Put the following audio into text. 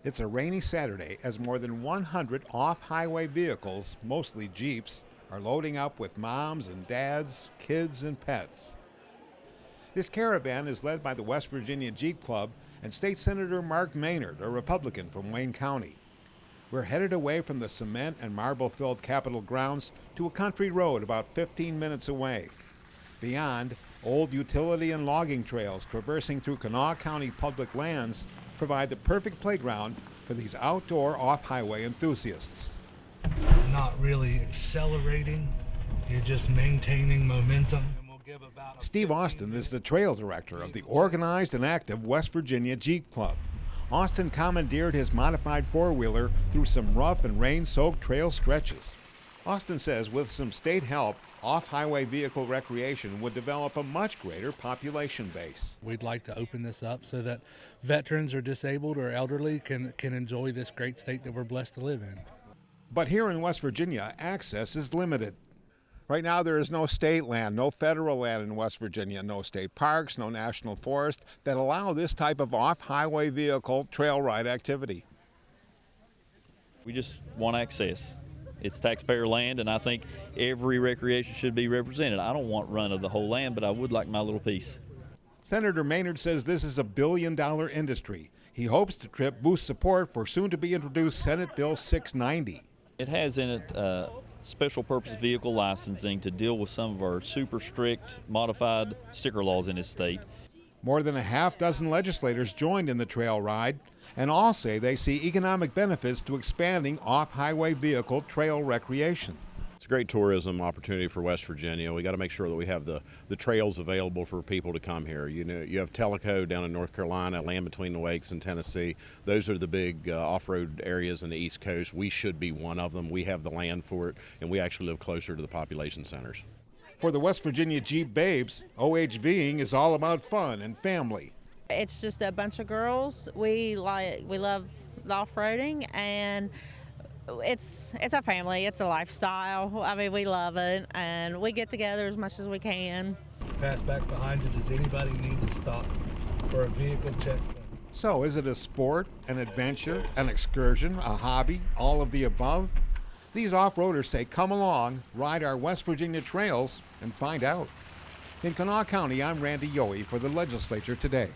It's a rainy Saturday as more than 100 off-highway vehicles, mostly Jeeps, are loading up with moms and dads, kids and pets. This caravan is led by the West Virginia Jeep Club and State Senator Mark Maynard, a Republican from Wayne County. We're headed away from the cement and marble-filled Capitol grounds to a country road about 15 minutes away. Beyond, old utility and logging trails traversing through Kanawha County public lands provide the perfect playground for these outdoor off-highway enthusiasts. Not really accelerating, you're just maintaining momentum. Steve Austin is the trail director of the organized and active West Virginia Jeep Club. Austin commandeered his modified four-wheeler through some rough and rain-soaked trail stretches. Austin says with some state help, off-highway vehicle recreation would develop a much greater population base. We'd like to open this up so that veterans or disabled or elderly can enjoy this great state that we're blessed to live in. But here in West Virginia, access is limited. Right now there is no state land, no federal land in West Virginia, no state parks, no national forest that allow this type of off-highway vehicle trail ride activity. We just want access. It's taxpayer land, and I think every recreation should be represented. I don't want run of the whole land, but I would like my little piece. Senator Maynard says this is a billion-dollar industry. He hopes the trip boosts support for soon-to-be-introduced Senate Bill 690. It has in it special purpose vehicle licensing to deal with some of our super strict modified sticker laws in this state. More than a half dozen legislators joined in the trail ride, and all say they see economic benefits to expanding off-highway vehicle trail recreation. It's a great tourism opportunity for West Virginia. We got to make sure that we have the trails available for people to come here. You know, you have Tellico down in North Carolina, Land Between the Lakes in Tennessee. Those are the big off-road areas in the East Coast. We should be one of them. We have the land for it, and we actually live closer to the population centers. For the West Virginia Jeep Babes, OHVing is all about fun and family. It's just a bunch of girls. We love off-roading, and it's a family. It's a lifestyle. I mean, we love it, and we get together as much as we can. Pass back behind you. Does anybody need to stop for a vehicle checkpoint? So is it a sport, an adventure, an excursion, a hobby, all of the above? These off-roaders say come along, ride our West Virginia trails, and find out. In Kanawha County, I'm Randy Yohe for the Legislature Today.